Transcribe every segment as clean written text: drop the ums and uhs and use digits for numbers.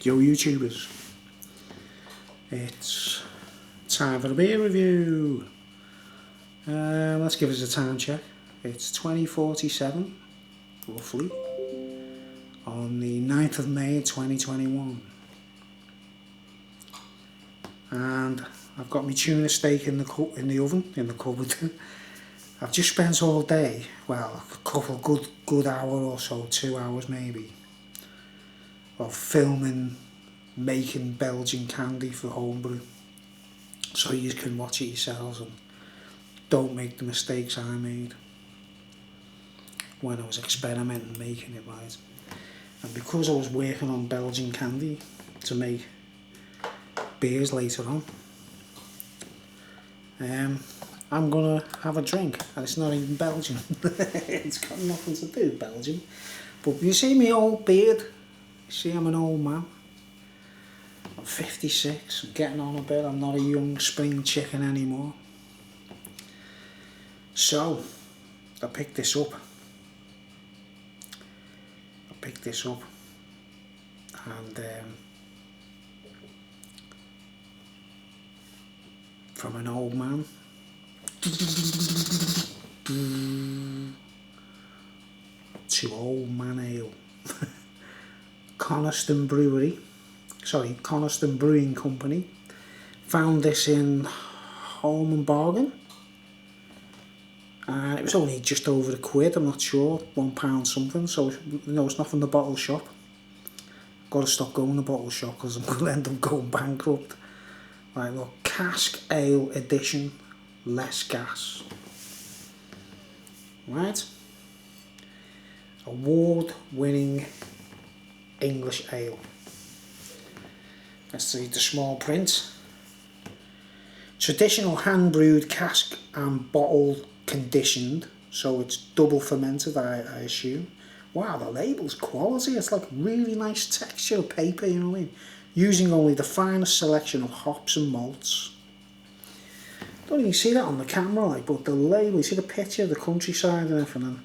Yo YouTubers, it's time for a beer review. Let's give us a time check. It's 20:47 roughly on the 9th of May 2021, and I've got my tuna steak in the oven, in the cupboard. I've just spent all day, well, a couple good hour or so, 2 hours maybe, of filming making Belgian candy for homebrew, so you can watch it yourselves and don't make the mistakes I made when I was experimenting making it, right? And because I was working on Belgian candy to make beers later on, I'm gonna have a drink, and it's not even Belgian. It's got nothing to do with Belgium. But you see me old beard, you see I'm an old man. I'm 56, I'm getting on a bit, I'm not a young spring chicken anymore. So, I picked this up. And from an old man to Old Man Ale. Coniston Brewing Company. Found this in Home and Bargain, and it was only just over £1, I'm not sure, £1 something, so no, it's not from the bottle shop. Got to stop going to the bottle shop because I'm going to end up going bankrupt. Right, look, cask ale edition, less gas. Right, award-winning English ale. Let's read the small print. Traditional hand-brewed, cask and bottle conditioned, so it's double fermented, I assume. Wow, the label's quality. It's like really nice texture of paper, you know what I mean? Using only the finest selection of hops and malts. Don't even see that on the camera, like, but the label, you see the picture of the countryside and everything,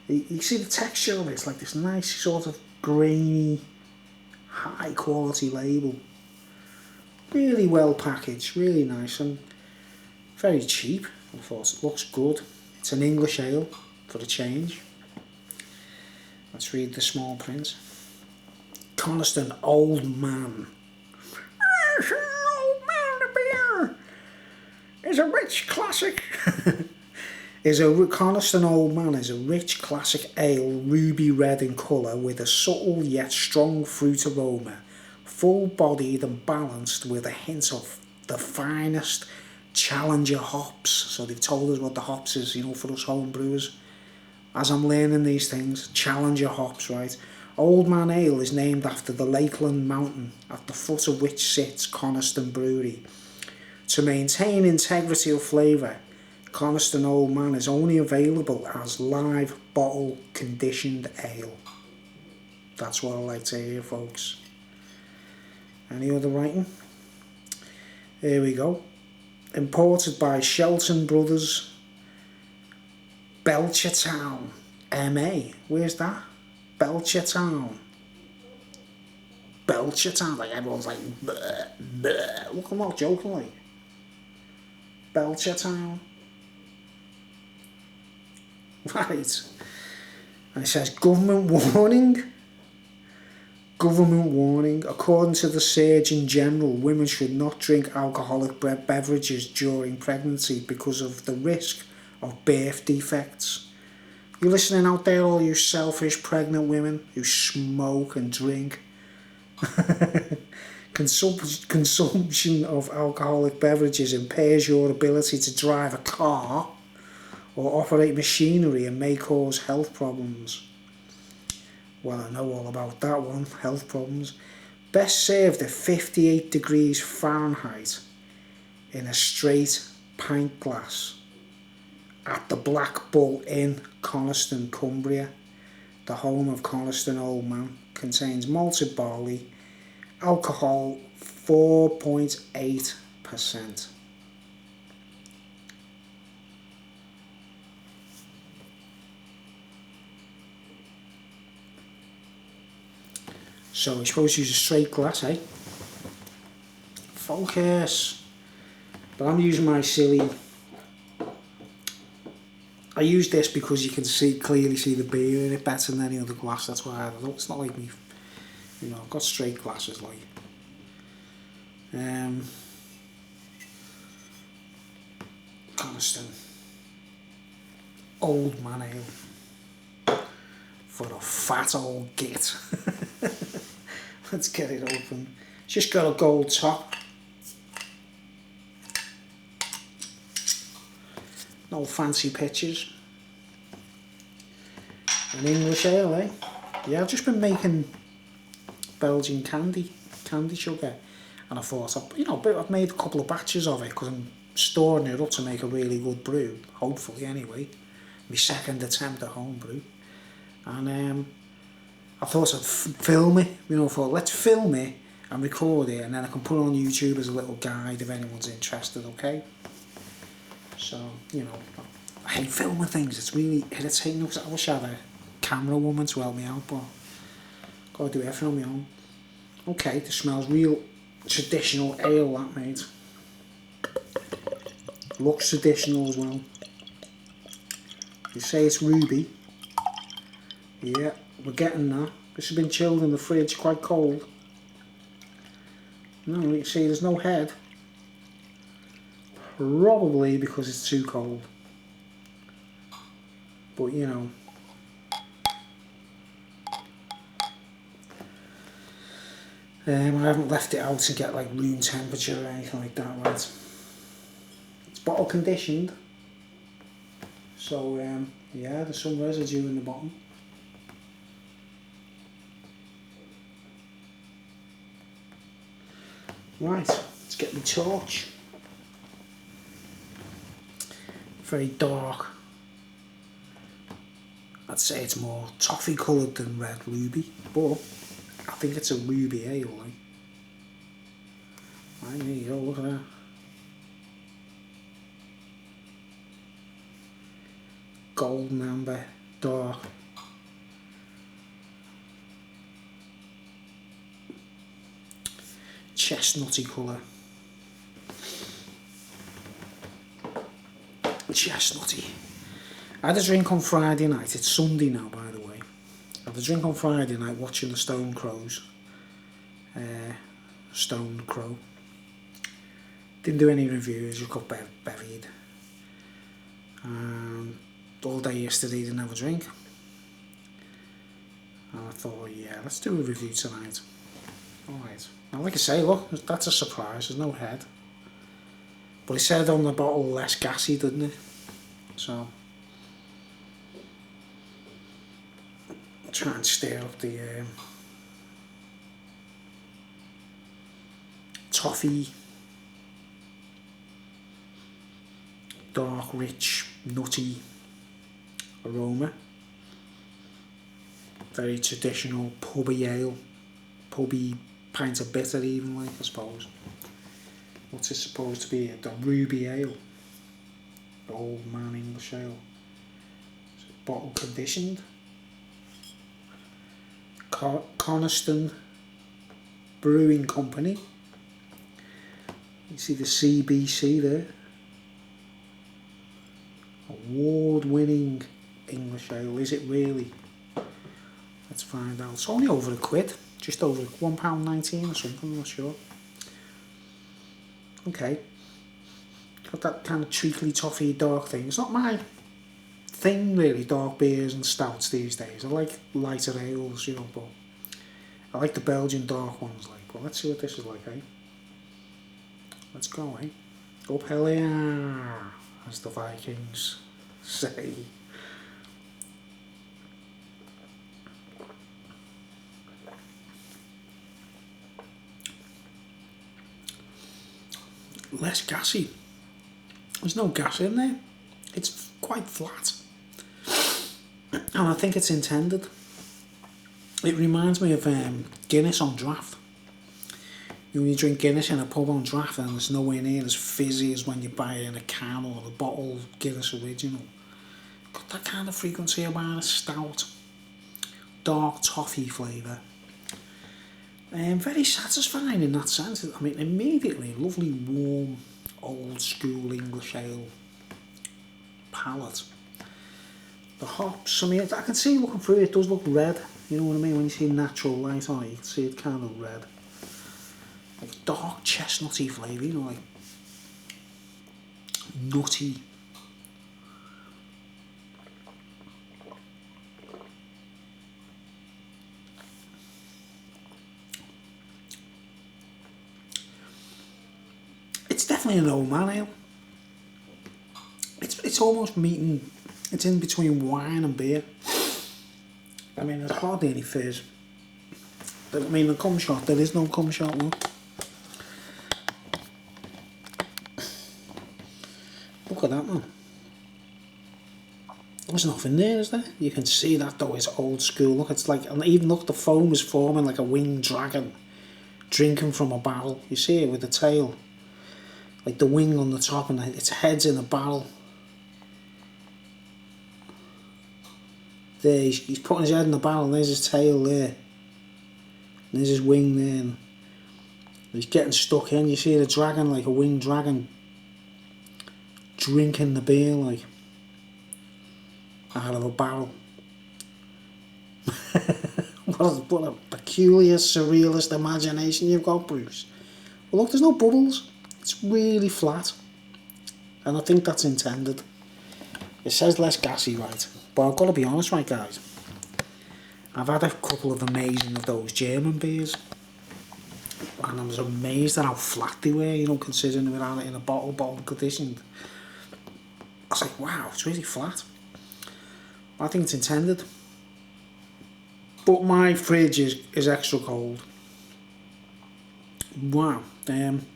and you see the texture of it. It's like this nice sort of grainy, high quality label. Really well packaged, really nice, and very cheap. I thought it looks good. It's an English ale for a change. Let's read the small print. Coniston Old Man. Old Man beer is a rich classic. Coniston Old Man is a rich classic ale, ruby red in colour, with a subtle yet strong fruit aroma, full-bodied and balanced with a hint of the finest Challenger hops. So they've told us what the hops is, you know, for us home brewers. As I'm learning these things, Challenger hops, right? Old Man Ale is named after the Lakeland Mountain, at the foot of which sits Coniston Brewery. To maintain integrity of flavour, Coniston Old Man is only available as live bottle conditioned ale. That's what I like to hear, folks. Any other writing? Here we go. Imported by Shelton Brothers, Belchertown, MA. Where's that? Belchertown. Like everyone's like, bleh, bleh. Look, I'm not joking, like. Belchertown. Right. And it says government warning. According to the Surgeon General, women should not drink alcoholic beverages during pregnancy because of the risk of birth defects. You listening out there, all you selfish pregnant women who smoke and drink? Consumption of alcoholic beverages impairs your ability to drive a car or operate machinery and may cause health problems. Well, I know all about that one, health problems. Best served at 58 degrees Fahrenheit in a straight pint glass at the Black Bull Inn, Coniston, Cumbria. The home of Coniston Old Man. Contains malted barley, alcohol 4.8%. So we're supposed to use a straight glass, eh? Focus. But I'm using my silly. I use this because you can clearly see the beer in it better than any other glass. That's why I don't know. It's not like me, you know. I've got straight glasses like. Coniston Old Man Ale for a fat old git. Let's get it open. It's just got a gold top. No fancy pictures. An English ale, eh? Yeah, I've just been making Belgian candy sugar, and I thought, I've made a couple of batches of it because I'm storing it up to make a really good brew, hopefully anyway. My second attempt at home brew. And I thought I'd film it, let's film it and record it, and then I can put it on YouTube as a little guide if anyone's interested, okay? So, I hate filming things, it's really irritating. I wish I had a camera woman to help me out, but I've got to do everything on my own. Okay, this smells real traditional ale, that mate. Looks traditional as well. You say it's ruby. Yeah, we're getting that. This has been chilled in the fridge, quite cold. No, you can see there's no head. Probably because it's too cold. But I haven't left it out to get like room temperature or anything like that, right? It's bottle conditioned. So yeah, there's some residue in the bottom. Right, let's get the torch. Very dark. I'd say it's more toffee coloured than red ruby, but I think it's a ruby ale, like. Right, there you go, look at that. Golden amber, dark. Chestnutty colour. Chestnutty. I had a drink on Friday night. It's Sunday now, by the way. I had a drink on Friday night watching the Stone Crows. Stone Crow. Didn't do any reviews, just got buried. All day yesterday didn't have a drink. And I thought, yeah, let's do a review tonight. Alright. Now, like I say, look, that's a surprise. There's no head. But it said on the bottle less gassy, didn't it? So, try and stir up the toffee, dark, rich, nutty aroma. Very traditional pubby ale, pubby pint of bitter even, like, I suppose. What's it supposed to be? The ruby ale, the Old Man English ale. Is it bottle conditioned? Coniston Brewing Company. You see the CBC there. Award-winning English ale. Is it really? Let's find out. It's only over £1, just over £1.19 or something. I'm not sure. Okay. Got that kind of treacly, toffee, dark thing. It's not my thing really, dark beers and stouts these days. I like lighter ales, but I like the Belgian dark ones, like. Well, let's see what this is like, eh? Let's go, eh? Up hell yeah, as the Vikings say. Less gassy. There's no gas in there. It's quite flat. And I think it's intended. It reminds me of Guinness on draft. When you drink Guinness in a pub on draft and there's nowhere near as fizzy as when you buy it in a can or a bottle Guinness original. Got that kind of frequency about a stout. Dark toffee flavour. Very satisfying in that sense. I mean, immediately, lovely, warm, old school English ale palate. The hops, I mean, I can see looking through it, it does look red. You know what I mean? When you see natural light on it, you can see it kind of red. Like dark chestnutty flavour, you know, like nutty. It's definitely an old man ale. It's almost meeting, it's in between wine and beer. I mean, there's hardly any fizz. But, I mean, the cum shot, there is no cum shot, look. Look at that, man. There's nothing there, is there? You can see that, though, it's old school. Look, it's like, and even look, the foam is forming like a winged dragon drinking from a barrel. You see it with the tail. Like the wing on the top and its head's in a barrel. There, he's putting his head in the barrel, and there's his tail there. And there's his wing there. And he's getting stuck in. You see the dragon, like a winged dragon, drinking the beer, like, out of a barrel. What a peculiar, surrealist imagination you've got, Bruce. Well, look, there's no bubbles. It's really flat. And I think that's intended. It says less gassy, right? But I've got to be honest, right, guys. I've had a couple of amazing of those German beers. And I was amazed at how flat they were, you know, considering they were out in a bottle conditioned. I was like, wow, it's really flat. I think it's intended. But my fridge is extra cold. Wow. Reminds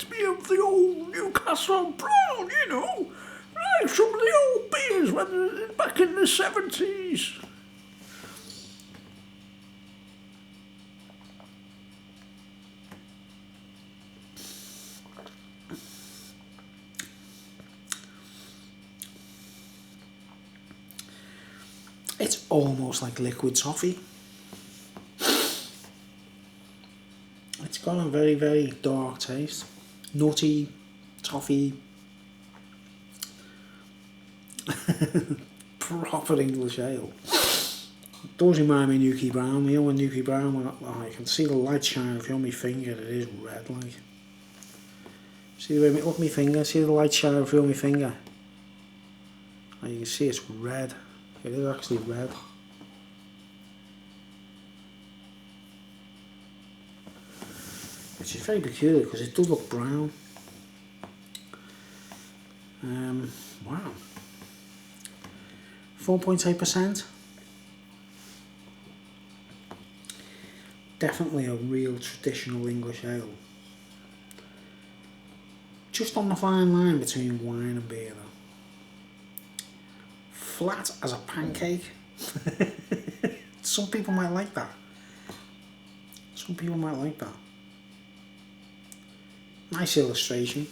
me of the old Newcastle Brown, you know. Like some of the old beers back in the 70s. It's almost like liquid toffee. It's got a very, very dark taste. Nutty, toffee. Proper English ale. It does remind me of Nuki Brown. You know, when Nuki Brown, I can see the light shining through my finger. It is red, like. See the way, look at my finger. See the light shining through my finger. And you can see it's red. It is actually red. Which is very peculiar because it does look brown. Wow. 4.8%. Definitely a real traditional English ale. Just on the fine line between wine and beer though. Flat as a pancake. Some people might like that. Some people might like that. Nice illustration.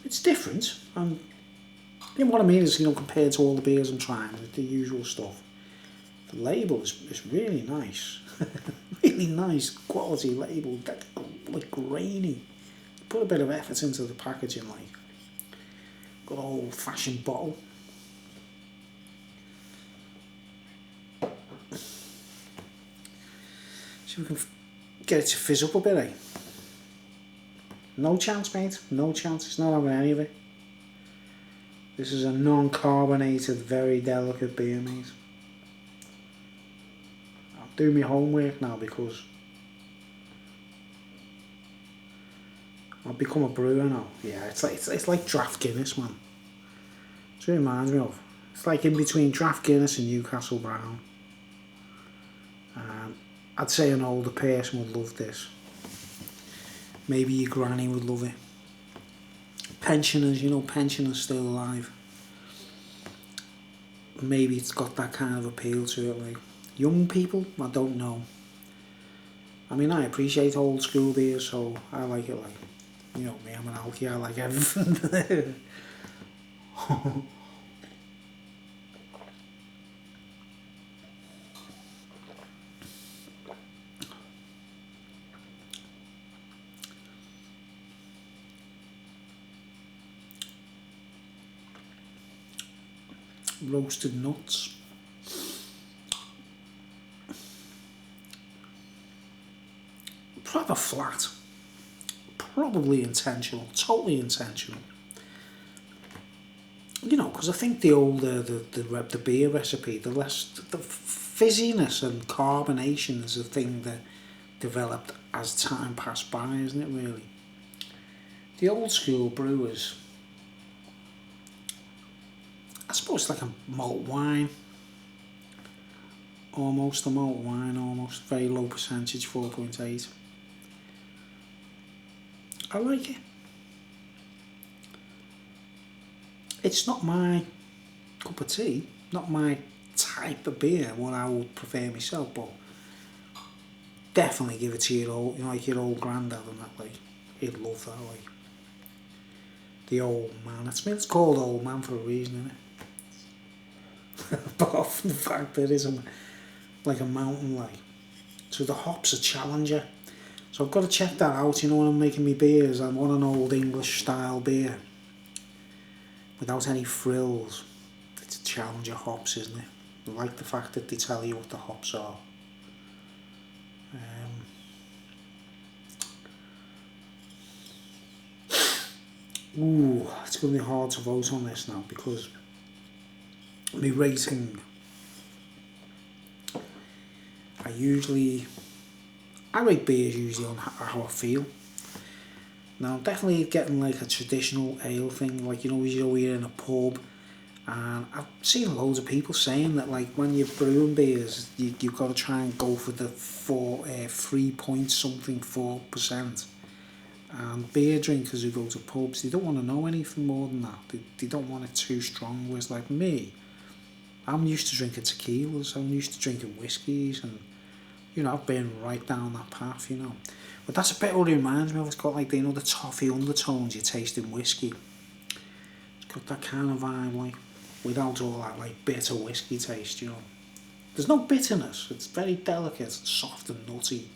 It's different, and you know what I mean is, you know, compared to all the beers I'm trying, the usual stuff. The label is really nice. Really nice quality label, like grainy. Put a bit of effort into the packaging, like. Got an old fashioned bottle. See if we can get it to fizz up a bit, eh? No chance, mate. No chance. It's not having any of it. This is a non-carbonated, very delicate beer, mate. I'll do my homework now because I'll become a brewer now. Yeah, it's like draft Guinness, man. That's what it reminds me of. It's like in between draft Guinness and Newcastle Brown. I'd say an older person would love this. Maybe your granny would love it. Pensioners, you know, pensioners still alive. Maybe it's got that kind of appeal to it. Like young people, I don't know. I mean, I appreciate old school beer, so I like it. Like You know me, I'm an alky, I like everything. Roasted nuts. Proper flat. Probably intentional, totally intentional. You know, because I think the older the beer recipe, the less the fizziness and carbonation is a thing that developed as time passed by, isn't it? Really, the old school brewers, I suppose, like a malt wine, almost a malt wine, almost very low percentage, 4.8. I like it. It's not my cup of tea, not my type of beer, what I would prefer myself, but definitely give it to your old, you know, like your old granddad and that, like, he'd love that, like. The old man, it's called old man for a reason, isn't it? Apart from the fact that it is like a mountain, like. So the hop's a challenger. So I've got to check that out, you know, when I'm making my beers. I want an old English style beer without any frills. It's a challenger hops, isn't it? I like the fact that they tell you what the hops are. Ooh, it's going to be hard to vote on this now because my rating, I rate beers usually on how I feel. Now, I'm definitely getting like a traditional ale thing, like, you know, you're in a pub, and I've seen loads of people saying that, like, when you're brewing beers, you've got to try and go for the 3 point something 4%. And beer drinkers who go to pubs, they don't want to know anything more than that. They don't want it too strong. Whereas, like me, I'm used to drinking tequilas, I'm used to drinking whiskies, and, you know, I've been right down that path, you know. But that's a bit what it reminds me of. It's got, like, you know, the toffee undertones you taste in whiskey. It's got that kind of vibe, like, without all that, like, bitter whiskey taste, you know. There's no bitterness. It's very delicate, soft and nutty,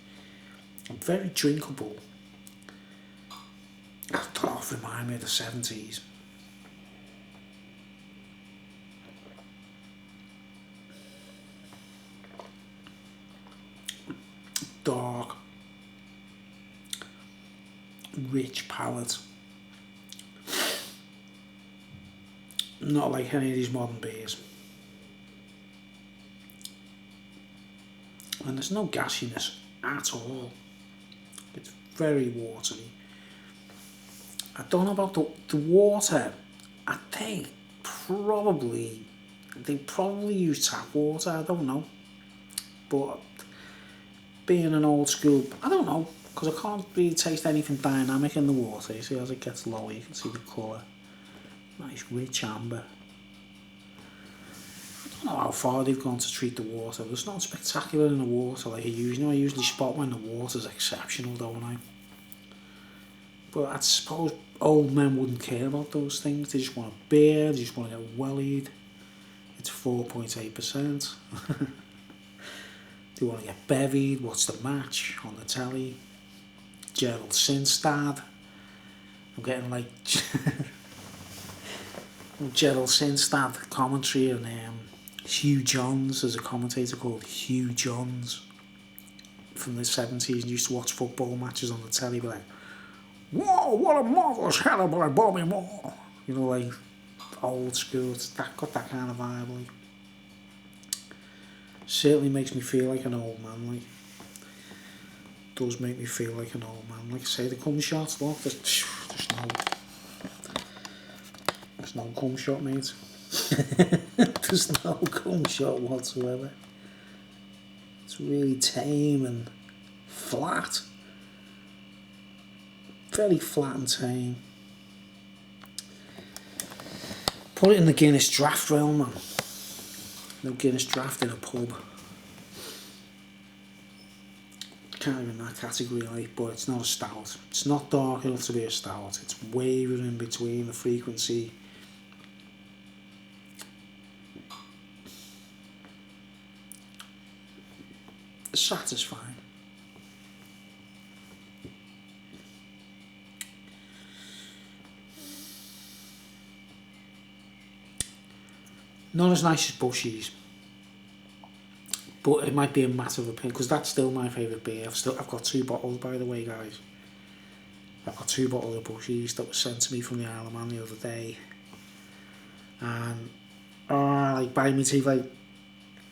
and very drinkable. That off remind me of the 70s. Dark, rich palate. Not like any of these modern beers. And there's no gassiness at all. It's very watery. I don't know about the water. I think they probably use tap water. I don't know, but being an old school, I don't know, because I can't really taste anything dynamic in the water. You see, as it gets lower, you can see the colour. Nice rich amber. I don't know how far they've gone to treat the water. There's nothing spectacular in the water like I usually spot when the water's exceptional, don't I? But I suppose old men wouldn't care about those things. They just want a beer, they just want to get wellied. It's 4.8%. They want to get bevied, watch the match on the telly. Gerald Sinstad. I'm getting like Gerald Sinstad commentary, and Hugh Johns, there's a commentator called Hugh Johns from the 70s, and used to watch football matches on the telly, be like, whoa, what a marvellous header by Bobby Moore. You know, like, old school, it's got that kind of vibe, like. Certainly makes me feel like an old man, like. Does make me feel like an old man. Like I say, the cum shots, look, there's no cum shot, mate. There's no cum shot whatsoever. It's really tame and flat. Very flat and tame. Put it in the Guinness draft rail, man. No Guinness draft in a pub. kind of in that category, like, but it's not a stout. It's not dark enough to be a stout. It's wavering between the frequency. It's satisfying. Not as nice as Bushy's, but it might be a matter of opinion, because that's still my favourite beer. I've got 2 bottles, by the way, guys. I've got 2 bottles of Bushy's that were sent to me from the Isle of Man the other day, and like, by me teeth, like,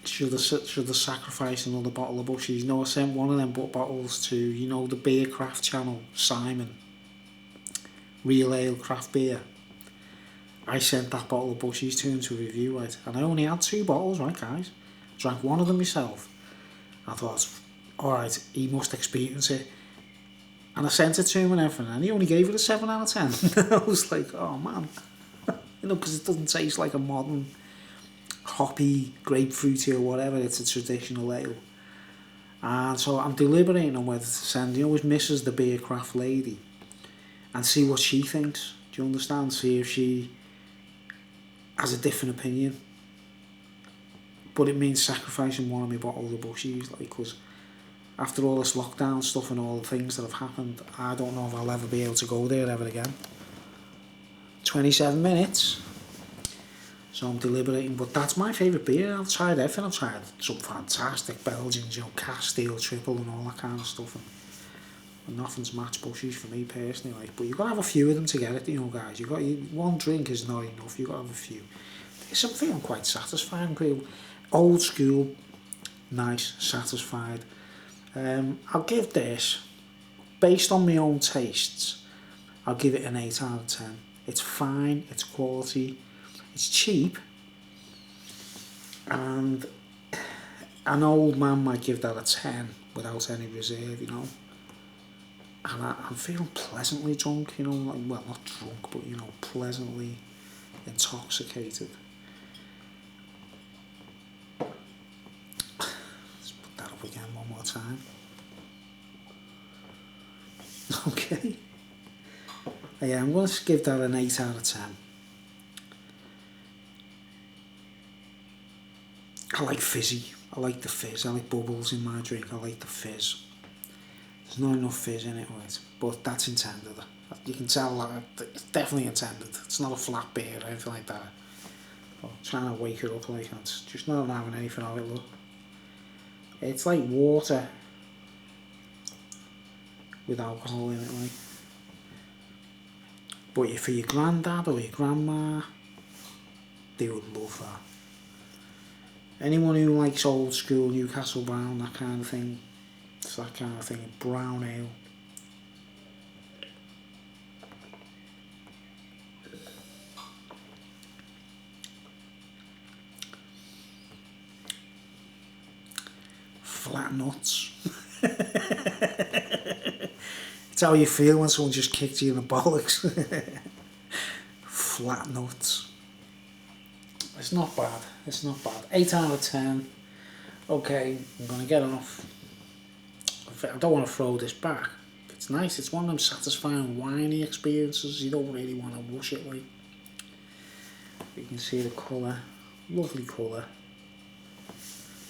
should have sacrificed another bottle of Bushy's. No, I sent one of them bottles to, you know, the beer craft channel, Simon, Real Ale Craft Beer. I sent that bottle of Bushy's to him to review, right? And I only had 2 bottles, right, guys? Drank one of them myself. I thought, alright, he must experience it. And I sent it to him and everything, and he only gave it a 7 out of 10. I was like, oh man. You know, because it doesn't taste like a modern, hoppy, grapefruity or whatever. It's a traditional ale. And so I'm deliberating on whether to send, you know, his missus, the beer craft lady, and see what she thinks. Do you understand? See if she has a different opinion. But it means sacrificing one of my bottles of Bushy's, like, because after all this lockdown stuff and all the things that have happened, I don't know if I'll ever be able to go there ever again. 27 minutes. So I'm deliberating, but that's my favourite beer. I've tried everything. I've tried some fantastic Belgians, you know, Castile Triple and all that kind of stuff. And nothing's matched Bushy's for me personally, like. But you've got to have a few of them to get it, you know, guys. One drink is not enough. You've got to have a few. There's something I'm quite satisfying. Old school, nice, satisfied. I'll give this, based on my own tastes, I'll give it an 8 out of 10. It's fine, it's quality, it's cheap, and an old man might give that a 10 without any reserve, you know. And I'm feeling pleasantly drunk, you know, like, well, not drunk, but, you know, pleasantly intoxicated. Let's put that up again one more time. Okay. Yeah, I'm going to give that an 8 out of 10. I like fizzy. I like the fizz. I like bubbles in my drink. I like the fizz. There's not enough fizz in it, right? But that's intended. You can tell that it's definitely intended. It's not a flat beer or anything like that. I'm trying to wake it up, like, and it's just not having anything of it, look. It's like water with alcohol in it, like. But for your granddad or your grandma, they would love that. Anyone who likes old school Newcastle Brown, that kind of thing, it's that kind of thing, brown ale. Flat nuts. It's how you feel when someone just kicked you in the bollocks. Flat nuts. It's not bad. It's not bad. 8 out of 10. Okay, I'm going to get off. I don't want to throw this back. It's nice. It's one of them satisfying winey experiences. You don't really want to rush it, like. You can see the colour. Lovely colour.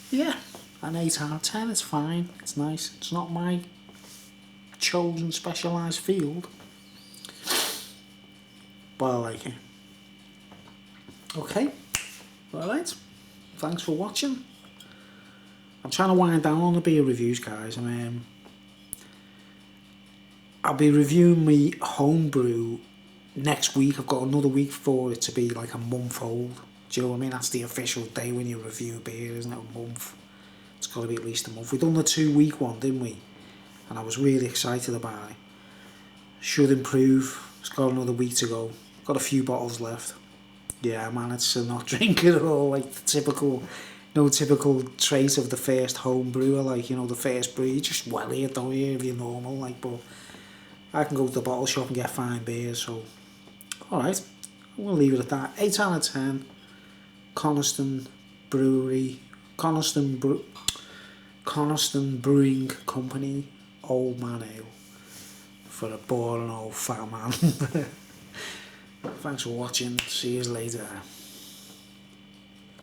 Yeah, an 8 out of 10. It's fine. It's nice. It's not my chosen specialised field, but I like it. Okay, alright, thanks for watching. I'm trying to wind down on the beer reviews, guys. I'll be reviewing my homebrew next week. I've got another week for it to be like a month old. Do you know what I mean? That's the official day when you review beer, isn't it? A month. It's got to be at least a month. We've done the 2-week one, didn't we? And I was really excited about it. Should improve. It's got another week to go. Got a few bottles left. Yeah, I managed to not drink it at all, like the typical trait of the first home brewer, like, you know, the first brew. You just well it, don't you, if you're normal, like, but I can go to the bottle shop and get fine beers, so alright, I'm going to leave it at that. 8 out of 10. Coniston Brewery. Coniston Brewing Company Old Man Ale for a boring old fat man. Thanks for watching, see you later.